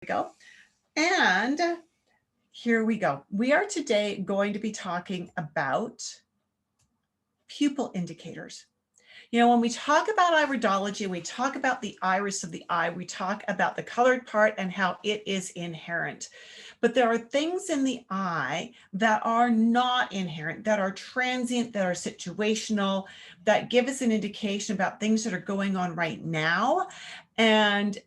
Go. And here we go. We are today going to be talking about pupil indicators. You know, when we talk about iridology, we talk about the iris of the eye, we talk about the colored part and how it is inherent. But there are things in the eye that are not inherent, that are transient, that are situational, that give us an indication about things that are going on right now. And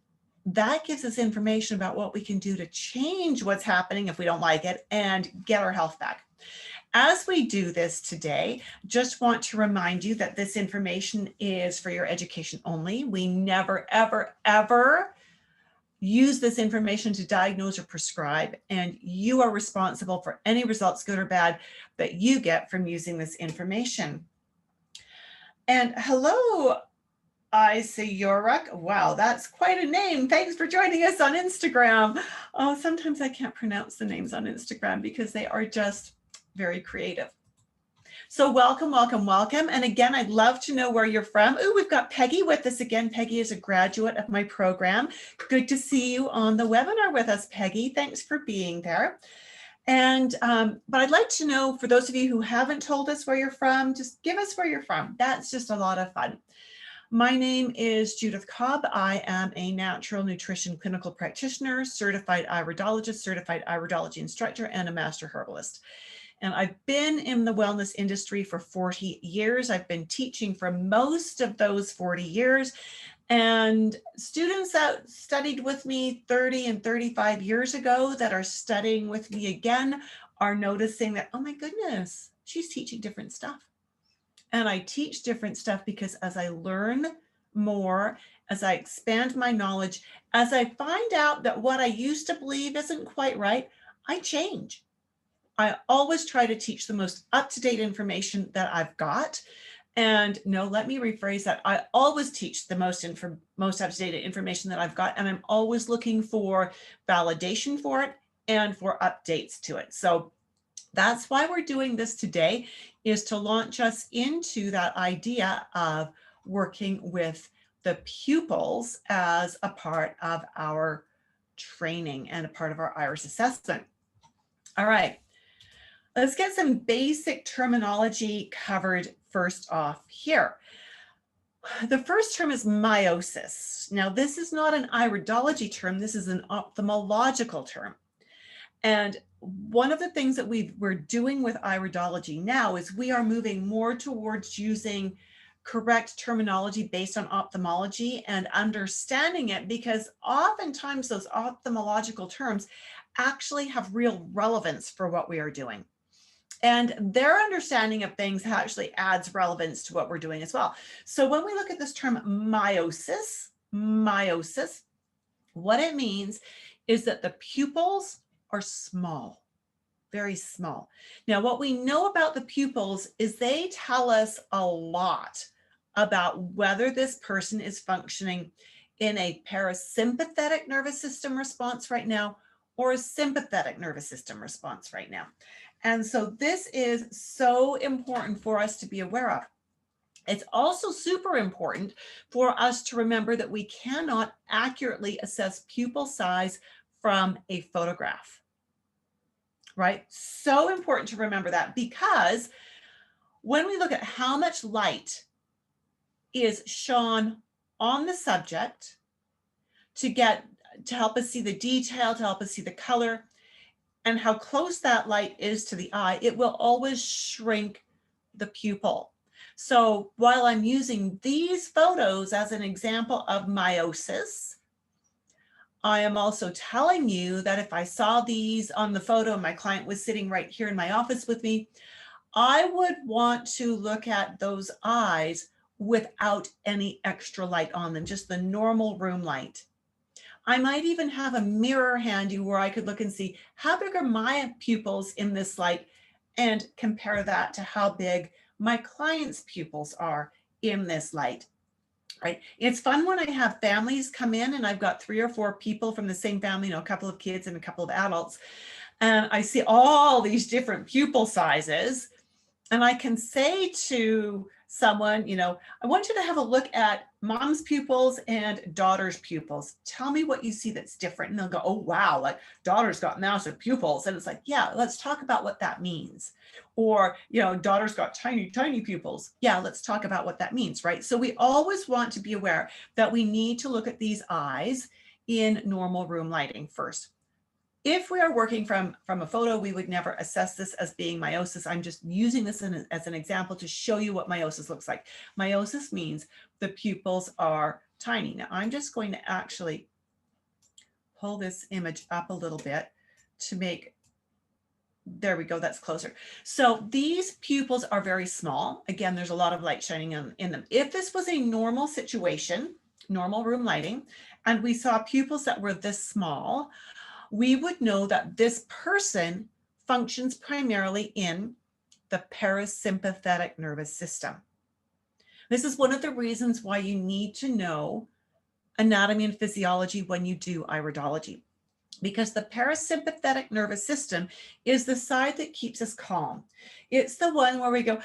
that gives us information about what we can do to change what's happening if we don't like it and get our health back. As we do this today, just want to remind you that this information is for your education only. We never, ever, ever use this information to diagnose or prescribe, and you are responsible for any results, good or bad, that you get from using this information. And hello, I see Yorak. Wow, that's quite a name. Thanks for joining us on Instagram. Oh, sometimes I can't pronounce the names on Instagram because they are just very creative. So welcome, welcome, welcome. And again, I'd love to know where you're from. Oh, we've got Peggy with us again. Peggy is a graduate of my program. Good to see you on the webinar with us, Peggy. Thanks for being there. And, but I'd like to know, for those of you who haven't told us where you're from, just give us where you're from. That's just a lot of fun. My name is Judith Cobb. I am a natural nutrition clinical practitioner, certified iridologist, certified iridology instructor, and a master herbalist. And I've been in the wellness industry for 40 years. I've been teaching for most of those 40 years. And students that studied with me 30 and 35 years ago that are studying with me again are noticing that, oh my goodness, she's teaching different stuff. And I teach different stuff because as I learn more, as I expand my knowledge, as I find out that what I used to believe isn't quite right, I change. I always try to teach the most up-to-date information that I've got. And no, let me rephrase that. I always teach the most up-to-date information that I've got, and I'm always looking for validation for it and for updates to it. So that's why we're doing this today, is to launch us into that idea of working with the pupils as a part of our training and a part of our iris assessment. All right, let's get some basic terminology covered first off here. The first term is meiosis. Now, this is not an iridology term, this is an ophthalmological term. And one of the things that we're doing with iridology now is we are moving more towards using correct terminology based on ophthalmology and understanding it, because oftentimes those ophthalmological terms actually have real relevance for what we are doing. And their understanding of things actually adds relevance to what we're doing as well. So when we look at this term meiosis, what it means is that the pupils are small, very small. Now, what we know about the pupils is they tell us a lot about whether this person is functioning in a parasympathetic nervous system response right now or a sympathetic nervous system response right now. And so this is so important for us to be aware of. It's also super important for us to remember that we cannot accurately assess pupil size from a photograph. Right? So important to remember that, because when we look at how much light is shone on the subject to help us see the detail, to help us see the color, and how close that light is to the eye, it will always shrink the pupil. So while I'm using these photos as an example of meiosis, I am also telling you that if I saw these on the photo and my client was sitting right here in my office with me, I would want to look at those eyes without any extra light on them, just the normal room light. I might even have a mirror handy where I could look and see how big are my pupils in this light and compare that to how big my client's pupils are in this light. Right. It's fun when I have families come in and I've got 3 or 4 people from the same family, you know, a couple of kids and a couple of adults. And I see all these different pupil sizes. And I can say to someone, I want you to have a look at mom's pupils and daughter's pupils. Tell me what you see that's different. And they'll go, oh, wow, like daughter's got massive pupils. And it's like, yeah, let's talk about what that means. Or, daughter's got tiny, tiny pupils. Yeah, let's talk about what that means, right? So we always want to be aware that we need to look at these eyes in normal room lighting first. If we are working from a photo, we would never assess this as being meiosis. I'm just using this as an example to show you what meiosis looks like. Meiosis means the pupils are tiny. Now, I'm just going to actually pull this image up a little bit to make, there we go, that's closer. So these pupils are very small. Again, there's a lot of light shining in them. If this was a normal situation, normal room lighting, and we saw pupils that were this small, we would know that this person functions primarily in the parasympathetic nervous system. This is one of the reasons why you need to know anatomy and physiology when you do iridology, because the parasympathetic nervous system is the side that keeps us calm. It's the one where we go,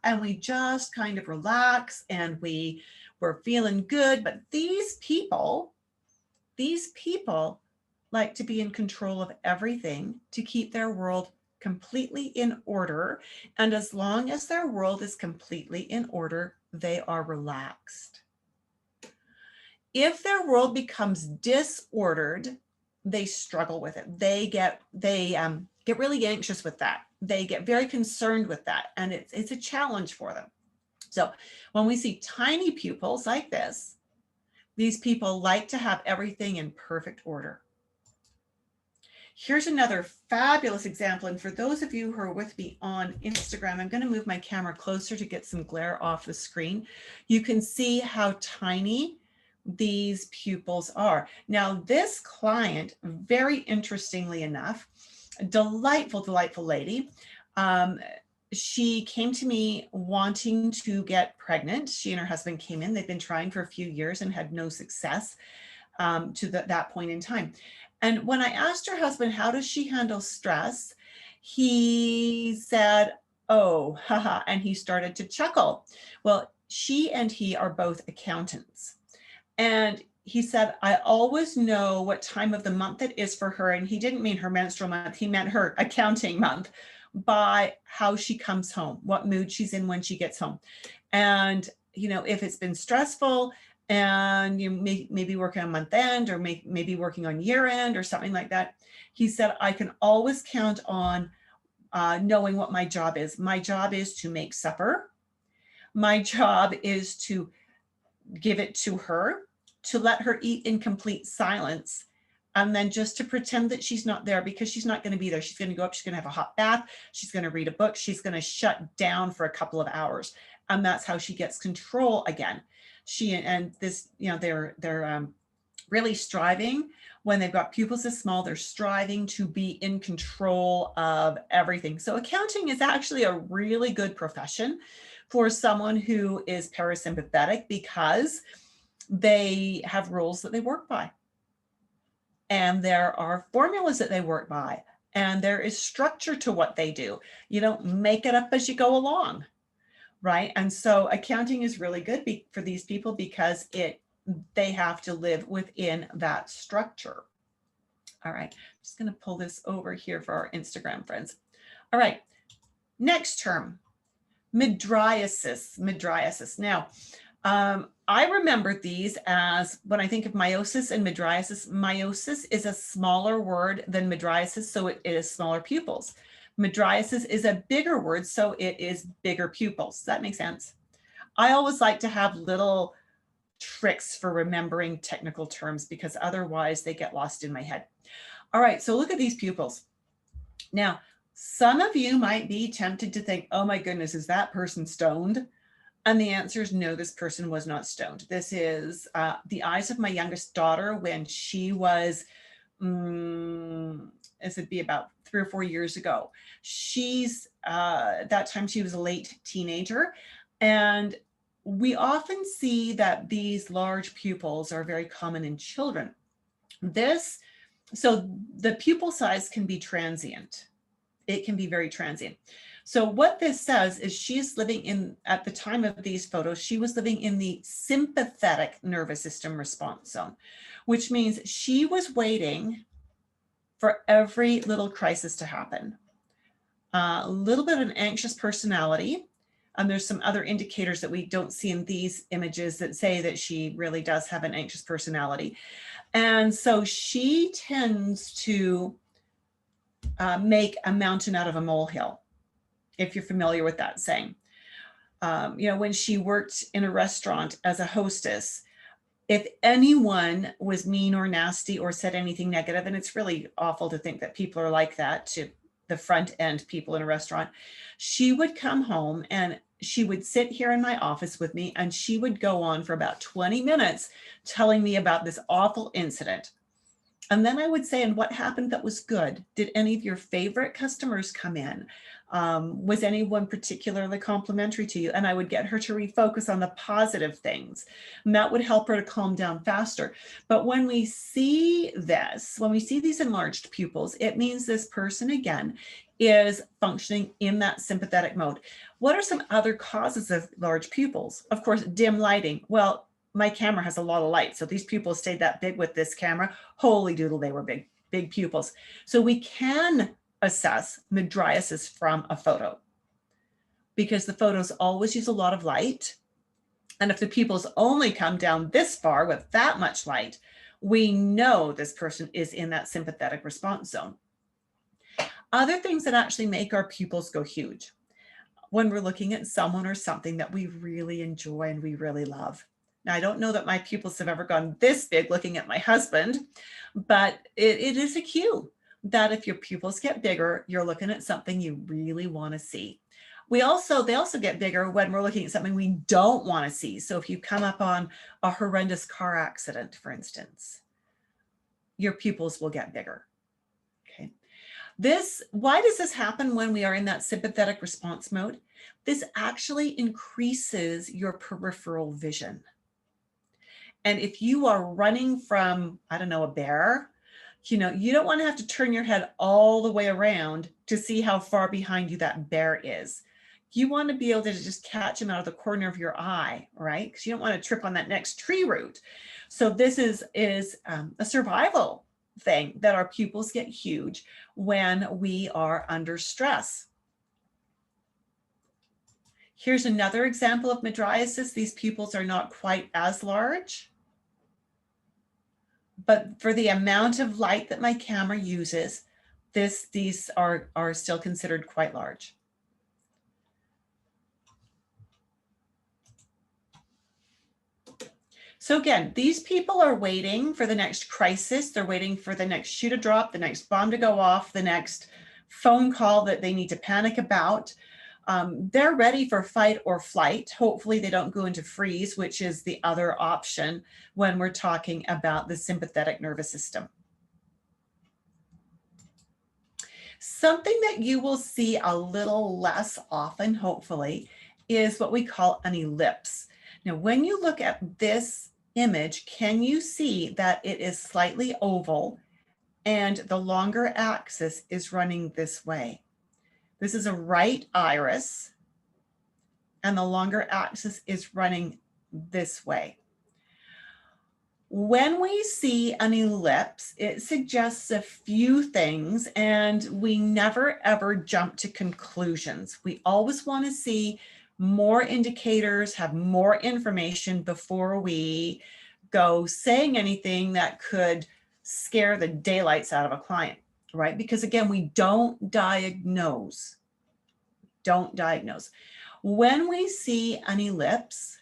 and we just kind of relax and we're feeling good. But these people like to be in control of everything to keep their world completely in order. And as long as their world is completely in order, they are relaxed. If their world becomes disordered, they struggle with it. They get really anxious with that. They get very concerned with that. And it's a challenge for them. So when we see tiny pupils like this, these people like to have everything in perfect order. Here's another fabulous example. And for those of you who are with me on Instagram, I'm going to move my camera closer to get some glare off the screen. You can see how tiny these pupils are. Now, this client, very interestingly enough, delightful lady. She came to me wanting to get pregnant. She and her husband came in. They've been trying for a few years and had no success to that point in time. And when I asked her husband, how does she handle stress? He said, oh, haha, and he started to chuckle. Well, she and he are both accountants. And he said, I always know what time of the month it is for her. And he didn't mean her menstrual month. He meant her accounting month, by how she comes home, what mood she's in when she gets home. And, if it's been stressful and you maybe working on month end or maybe working on year end or something like that, he said, I can always count on knowing what my job is. My job is to make supper. My job is to give it to her, to let her eat in complete silence, and then just to pretend that she's not there, because she's not going to be there. She's going to go up, she's going to have a hot bath, she's going to read a book, she's going to shut down for a couple of hours. And that's how she gets control again. She and this, they're really striving. When they've got pupils this small, they're striving to be in control of everything. So accounting is actually a really good profession for someone who is parasympathetic, because they have rules that they work by. And there are formulas that they work by, and there is structure to what they do. You don't make it up as you go along, right? And so accounting is really good for these people, because they have to live within that structure. All right, I'm just going to pull this over here for our Instagram friends. All right, next term, Madriasis. Now, I remember these as, when I think of meiosis and madriasis, meiosis is a smaller word than madriasis, so it is smaller pupils. Madriasis is a bigger word, so it is bigger pupils. Does that make sense? I always like to have little tricks for remembering technical terms, because otherwise they get lost in my head. All right, so look at these pupils. Now, some of you might be tempted to think, oh my goodness, is that person stoned? And the answer is no, this person was not stoned. This is the eyes of my youngest daughter when she was, this would be about 3 or 4 years ago. She's, at that time she was a late teenager. And we often see that these large pupils are very common in children. So the pupil size can be transient. It can be very transient. So what this says is she's living in, at the time of these photos, she was living in the sympathetic nervous system response zone, which means she was waiting for every little crisis to happen. A little bit of an anxious personality. And there's some other indicators that we don't see in these images that say that she really does have an anxious personality. And so she tends to make a mountain out of a molehill, if you're familiar with that saying. When she worked in a restaurant as a hostess, if anyone was mean or nasty or said anything negative, and it's really awful to think that people are like that to the front end people in a restaurant, she would come home and she would sit here in my office with me and she would go on for about 20 minutes telling me about this awful incident. And then I would say, and what happened that was good? Did any of your favorite customers come in? Was anyone particularly complimentary to you? And I would get her to refocus on the positive things. And that would help her to calm down faster. But when we see this, when we see these enlarged pupils, it means this person, again, is functioning in that sympathetic mode. What are some other causes of large pupils? Of course, dim lighting. Well, my camera has a lot of light, so these pupils stayed that big with this camera. Holy doodle, they were big pupils. So we can assess Madriasis from a photo because the photos always use a lot of light. And if the pupils only come down this far with that much light, we know this person is in that sympathetic response zone. Other things that actually make our pupils go huge when we're looking at someone or something that we really enjoy and we really love. Now, I don't know that my pupils have ever gone this big looking at my husband, but it is a cue that if your pupils get bigger, you're looking at something you really want to see. They also get bigger when we're looking at something we don't want to see. So if you come up on a horrendous car accident, for instance, your pupils will get bigger. Okay. Why does this happen when we are in that sympathetic response mode? This actually increases your peripheral vision. And if you are running from, I don't know, a bear, you don't want to have to turn your head all the way around to see how far behind you that bear is. You want to be able to just catch him out of the corner of your eye, right? Because you don't want to trip on that next tree root. So this is a survival thing that our pupils get huge when we are under stress. Here's another example of Madriasis. These pupils are not quite as large, but for the amount of light that my camera uses, these are still considered quite large. So again, these people are waiting for the next crisis. They're waiting for the next shoe to drop, the next bomb to go off, the next phone call that they need to panic about. They're ready for fight or flight. Hopefully they don't go into freeze, which is the other option when we're talking about the sympathetic nervous system. Something that you will see a little less often, hopefully, is what we call an ellipse. Now, when you look at this image, can you see that it is slightly oval and the longer axis is running this way? This is a right iris, and the longer axis is running this way. When we see an ellipse, it suggests a few things, and we never ever jump to conclusions. We always want to see more indicators, have more information before we go saying anything that could scare the daylights out of a client. Right? Because again, we don't diagnose. When we see an ellipse,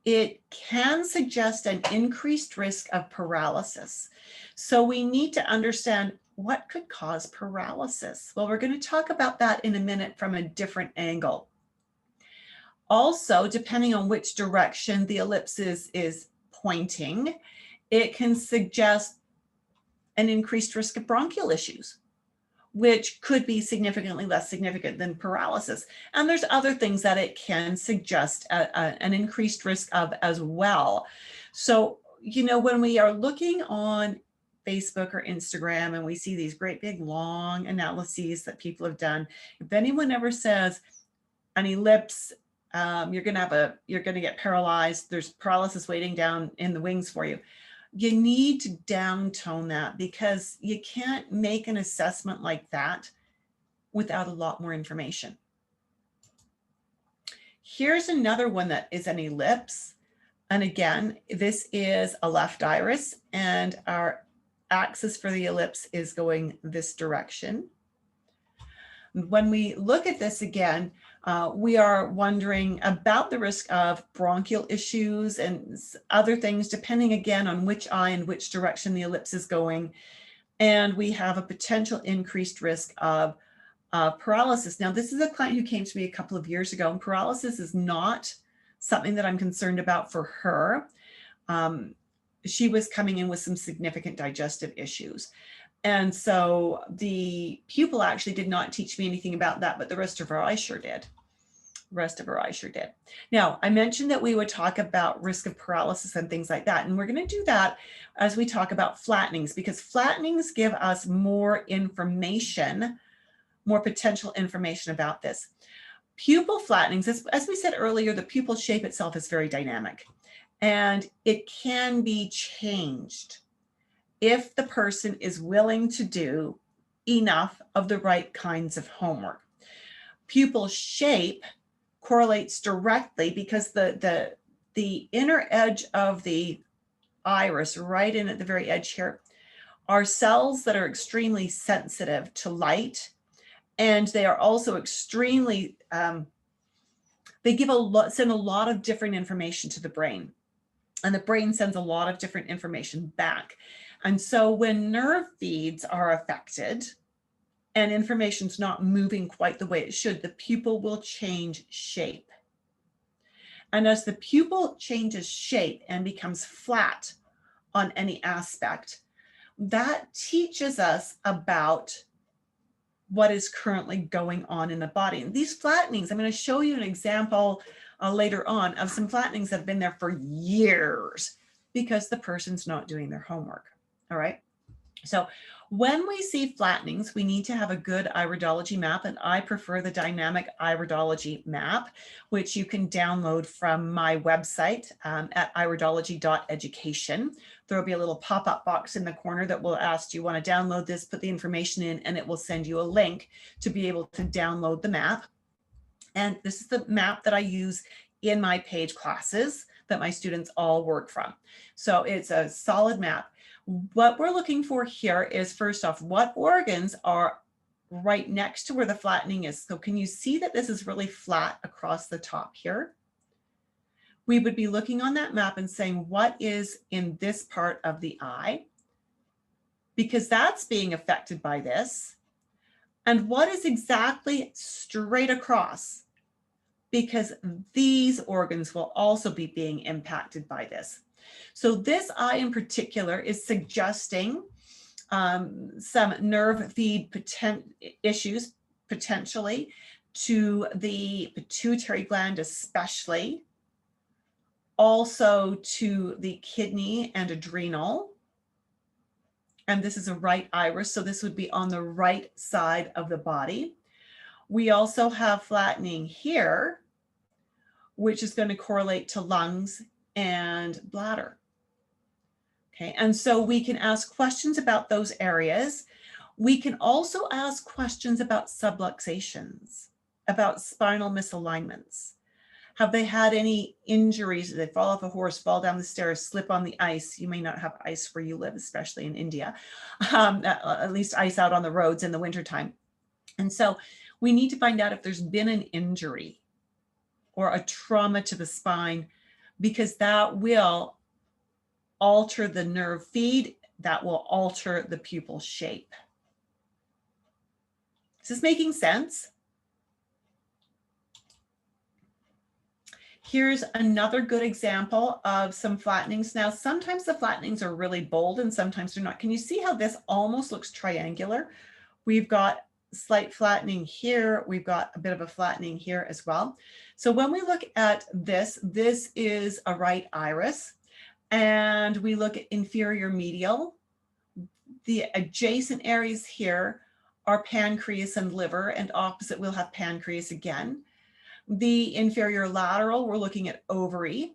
it can suggest an increased risk of paralysis. So we need to understand what could cause paralysis. Well, we're going to talk about that in a minute from a different angle. Also, depending on which direction the ellipse is pointing, it can suggest an increased risk of bronchial issues, which could be significantly less significant than paralysis. And there's other things that it can suggest an increased risk of as well. So, when we are looking on Facebook or Instagram and we see these great big long analyses that people have done, if anyone ever says an ellipse, you're going to get paralyzed, there's paralysis waiting down in the wings for you, you need to downtone that, because you can't make an assessment like that without a lot more information. Here's another one that is an ellipse. And again, this is a left iris, and our axis for the ellipse is going this direction. When we look at this again, we are wondering about the risk of bronchial issues and other things, depending again on which eye and which direction the ellipse is going. And we have a potential increased risk of paralysis. Now, this is a client who came to me a couple of years ago, and paralysis is not something that I'm concerned about for her. She was coming in with some significant digestive issues. And so the pupil actually did not teach me anything about that, but the rest of her eye sure did. Now, I mentioned that we would talk about risk of paralysis and things like that. And we're going to do that as we talk about flattenings, because flattenings give us more information, more potential information about this. Pupil flattenings, as we said earlier, the pupil shape itself is very dynamic, and it can be changed if the person is willing to do enough of the right kinds of homework. Pupil shape correlates directly because the inner edge of the iris, right in at the very edge here, are cells that are extremely sensitive to light, and they are also extremely, they send a lot of different information to the brain, and the brain sends a lot of different information back. And so when nerve feeds are affected and information's not moving quite the way it should, the pupil will change shape. And as the pupil changes shape and becomes flat on any aspect, that teaches us about what is currently going on in the body. And these flattenings, I'm going to show you an example later on of some flattenings that have been there for years because the person's not doing their homework. All right. So when we see flattenings, we need to have a good iridology map, and I prefer the dynamic iridology map, which you can download from my website at iridology.education. There will be a little pop-up box in the corner that will ask, do you want to download this, put the information in, and it will send you a link to be able to download the map. And this is the map that I use in my PAGE classes that my students all work from. So it's a solid map. What we're looking for here is, first off, what organs are right next to where the flattening is. So can you see that this is really flat across the top here? We would be looking on that map and saying, what is in this part of the eye? Because that's being affected by this. And what is exactly straight across? Because these organs will also be being impacted by this. So this eye in particular is suggesting some nerve feed issues potentially to the pituitary gland, especially, also to the kidney and adrenal. And this is a right iris, so this would be on the right side of the body. We also have flattening here, which is going to correlate to lungs and bladder. Okay, and so we can ask questions about those areas. We can also ask questions about subluxations, about spinal misalignments. Have they had any injuries? Did they fall off a horse, fall down the stairs, slip on the ice? You may not have ice where you live, especially in India, at least ice out on the roads in the wintertime. And so we need to find out if there's been an injury or a trauma to the spine, because that will alter the nerve feed, that will alter the pupil shape. Is this making sense? Here's another good example of some flattenings. Now, sometimes the flattenings are really bold and sometimes they're not. Can you see how this almost looks triangular? We've got slight flattening here. We've got a bit of a flattening here as well. So when we look at this, this is a right iris, and we look at inferior medial. The adjacent areas here are pancreas and liver, and opposite we'll have pancreas again. The inferior lateral, we're looking at ovary.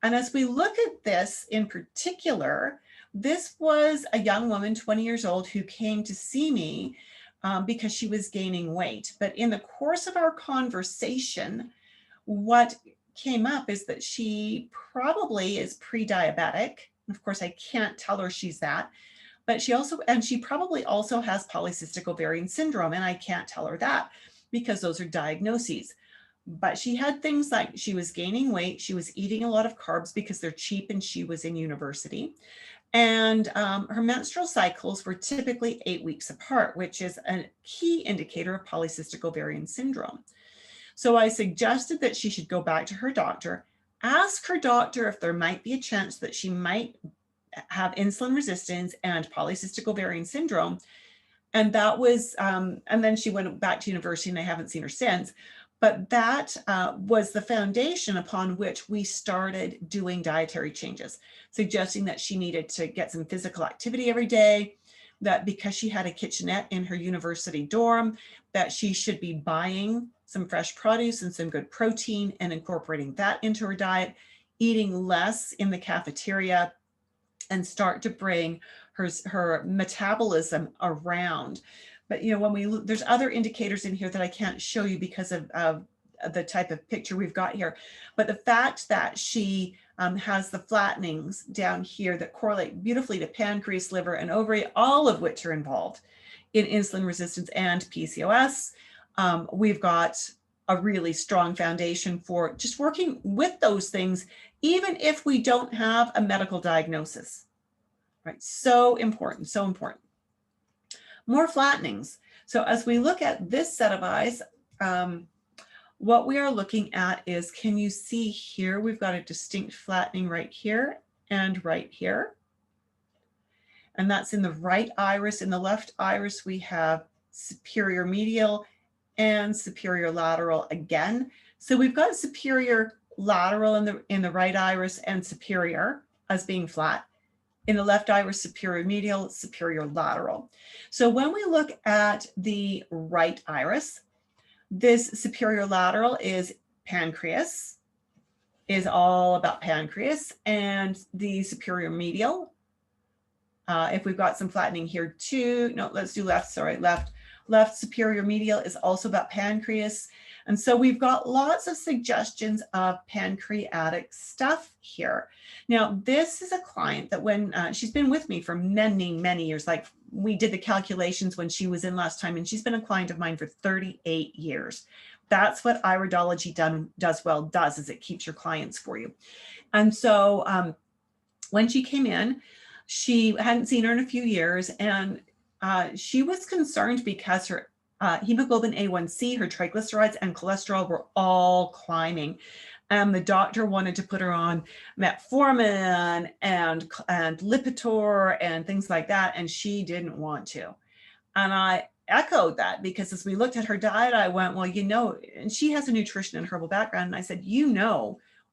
And as we look at this in particular, this was a young woman, 20 years old, who came to see me because she was gaining weight. But in the course of our conversation, what came up is that she probably is pre-diabetic. Of course, I can't tell her she's that, but she probably also has polycystic ovarian syndrome, and I can't tell her that because those are diagnoses. But she had things like she was gaining weight, she was eating a lot of carbs because they're cheap, and she was in university. And her menstrual cycles were typically 8 weeks apart, which is a key indicator of polycystic ovarian syndrome. So I suggested that she should go back to her doctor, ask her doctor if there might be a chance that she might have insulin resistance and polycystic ovarian syndrome. And that was, and then she went back to university, and I haven't seen her since. But that was the foundation upon which we started doing dietary changes, suggesting that she needed to get some physical activity every day, that because she had a kitchenette in her university dorm, that she should be buying some fresh produce and some good protein and incorporating that into her diet, eating less in the cafeteria, and start to bring her metabolism around. But when there's other indicators in here that I can't show you because of the type of picture we've got here. But the fact that she has the flattenings down here that correlate beautifully to pancreas, liver, and ovary, all of which are involved in insulin resistance and PCOS. We've got a really strong foundation for just working with those things, even if we don't have a medical diagnosis, right? So important, so important. More flattenings. So as we look at this set of eyes, what we are looking at is, can you see here, we've got a distinct flattening right here and right here. And that's in the right iris. In the left iris, we have superior medial and superior lateral again. So we've got superior lateral in the right iris and superior as being flat. In the left iris, superior medial, superior lateral. So when we look at the right iris, this superior lateral is pancreas, is all about pancreas, and the superior medial, if we've got some flattening here too, no, let's do left, sorry, left superior medial is also about pancreas. And so we've got lots of suggestions of pancreatic stuff here. Now, this is a client that when she's been with me for many, many years, like we did the calculations when she was in last time, and she's been a client of mine for 38 years. That's what iridology does is it keeps your clients for you. And so when she came in, she hadn't seen her in a few years, and she was concerned because her hemoglobin A1C, her triglycerides, and cholesterol were all climbing. And the doctor wanted to put her on metformin and Lipitor and things like that, and she didn't want to. And I echoed that, because as we looked at her diet, I went, well, and she has a nutrition and herbal background. And I said,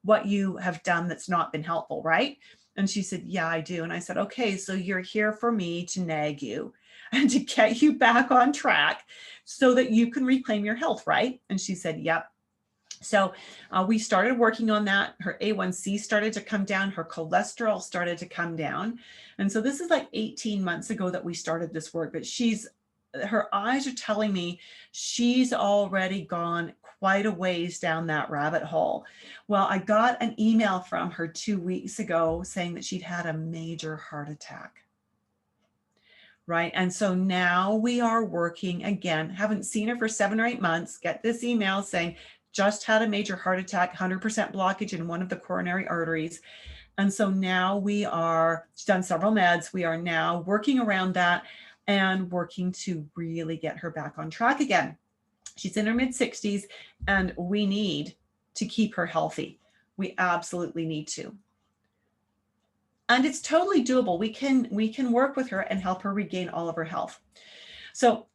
what you have done that's not been helpful, right? And she said, yeah, I do. And I said, okay, so you're here for me to nag you and to get you back on track so that you can reclaim your health, right? And she said, yep. So we started working on that. Her A1C started to come down. Her cholesterol started to come down. And so this is like 18 months ago that we started this work, but her eyes are telling me she's already gone quite a ways down that rabbit hole. Well, I got an email from her 2 weeks ago saying that she'd had a major heart attack. Right. And so now we are working again, haven't seen her for 7 or 8 months, get this email saying just had a major heart attack, 100% blockage in one of the coronary arteries. And so now she's done several meds. We are now working around that and working to really get her back on track again. She's in her mid-60s, and we need to keep her healthy. We absolutely need to. And it's totally doable. We can work with her and help her regain all of her health. So,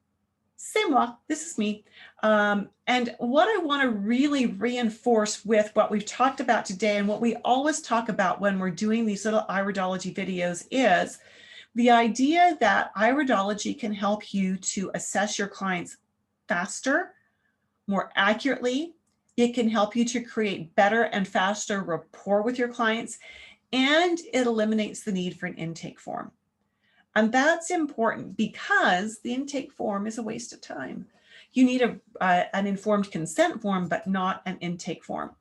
c'est moi, this is me. And what I want to really reinforce with what we've talked about today, and what we always talk about when we're doing these little iridology videos, is The idea that iridology can help you to assess your clients faster, more accurately. It can help you to create better and faster rapport with your clients, and it eliminates the need for an intake form. And that's important because the intake form is a waste of time. You need an informed consent form, but not an intake form.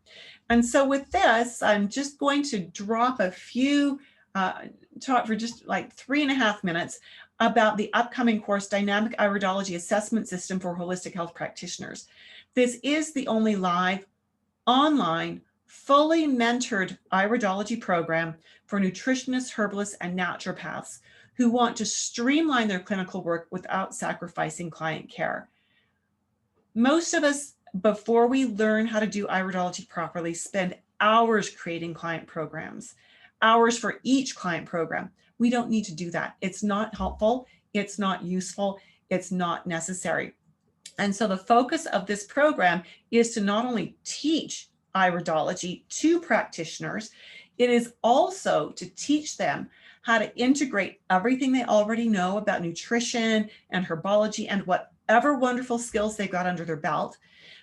And so with this, I'm just going to drop a few, talk for just like 3.5 minutes about the upcoming course, Dynamic Iridology Assessment System for Holistic Health Practitioners. This is the only live, online, fully mentored iridology program for nutritionists, herbalists, and naturopaths who want to streamline their clinical work without sacrificing client care. Most of us, before we learn how to do iridology properly, spend hours creating client programs, hours for each client program. We don't need to do that. It's not helpful. It's not useful. It's not necessary. And so the focus of this program is to not only teach iridology to practitioners, it is also to teach them how to integrate everything they already know about nutrition and herbology and whatever wonderful skills they've got under their belt,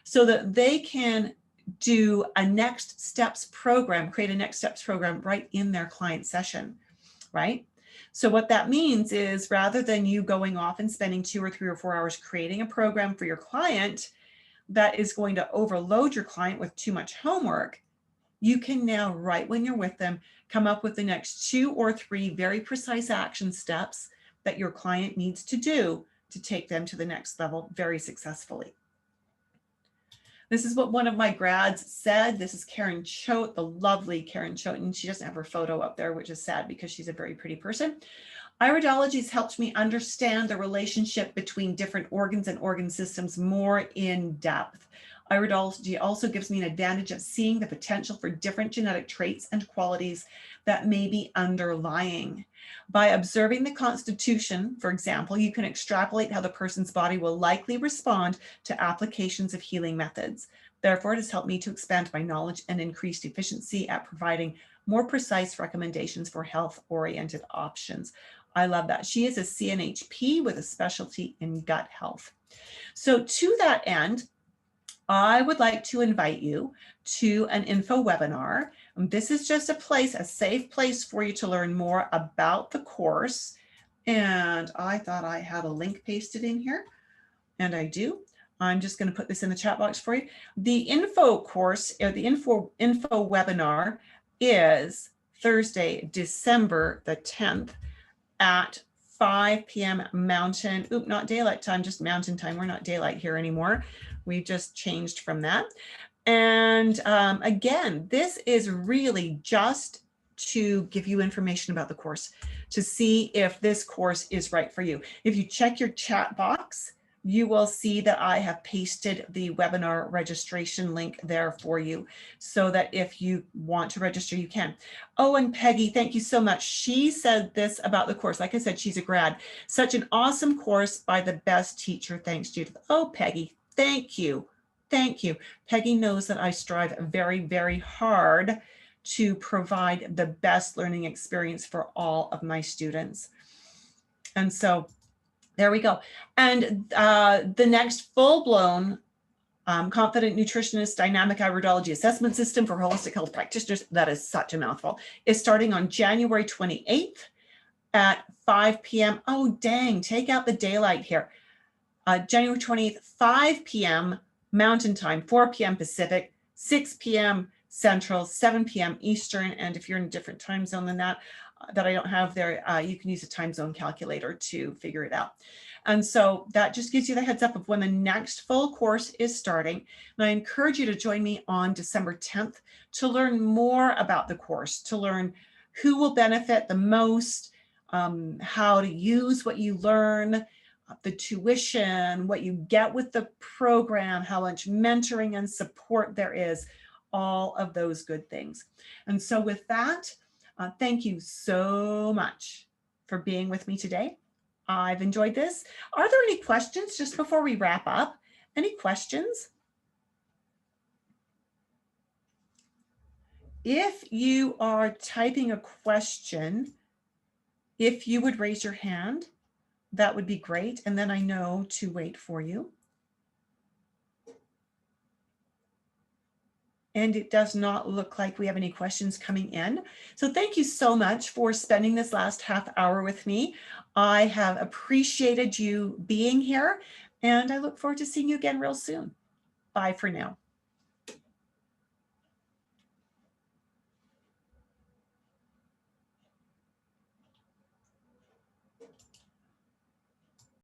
so that they can do a next steps program, create a next steps program right in their client session, right? So what that means is, rather than you going off and spending 2 or 3 or 4 hours creating a program for your client that is going to overload your client with too much homework, you can now, right when you're with them, come up with the next 2 or 3 very precise action steps that your client needs to do to take them to the next level very successfully. This is what one of my grads said. This is Karen Choate, the lovely Karen Choate, and she doesn't have her photo up there, which is sad because she's a very pretty person. Iridology has helped me understand the relationship between different organs and organ systems more in depth. Iridology also gives me an advantage of seeing the potential for different genetic traits and qualities that may be underlying. By observing the constitution, for example, you can extrapolate how the person's body will likely respond to applications of healing methods. Therefore, it has helped me to expand my knowledge and increased efficiency at providing more precise recommendations for health-oriented options. I love that. She is a CNHP with a specialty in gut health. So to that end, I would like to invite you to an info webinar. This is just a safe place for you to learn more about the course. And I thought I had a link pasted in here, and I do. I'm just going to put this in the chat box for you. The info course, or the info webinar, is Thursday, December the 10th at 5 p.m. Mountain, not daylight time, just mountain time. We're not daylight here anymore. We've just changed from that. And again, this is really just to give you information about the course, to see if this course is right for you. If you check your chat box, you will see that I have pasted the webinar registration link there for you, so that if you want to register, you can. Oh, and Peggy, thank you so much. She said this about the course. Like I said, she's a grad. Such an awesome course by the best teacher. Thanks, Judith. Oh, Peggy, thank you. Thank you. Peggy knows that I strive very, very hard to provide the best learning experience for all of my students. And so there we go. And the next full-blown Confident Nutritionist Dynamic Iridology Assessment System for Holistic Health Practitioners, that is such a mouthful, is starting on January 28th at 5 p.m. Oh, dang, take out the daylight here. January 28th, 5 p.m. Mountain Time, 4 p.m. Pacific, 6 p.m. Central, 7 p.m. Eastern. And if you're in a different time zone than that, that I don't have there, you can use a time zone calculator to figure it out. And so that just gives you the heads up of when the next full course is starting. And I encourage you to join me on December 10th to learn more about the course, to learn who will benefit the most, how to use what you learn, the tuition, what you get with the program, how much mentoring and support there is, all of those good things. And so with that, thank you so much for being with me today. I've enjoyed this. Are there any questions just before we wrap up? Any questions? If you are typing a question If you would raise your hand, that would be great. And then I know to wait for you. And it does not look like we have any questions coming in. So thank you so much for spending this last half hour with me. I have appreciated you being here, and I look forward to seeing you again real soon. Bye for now.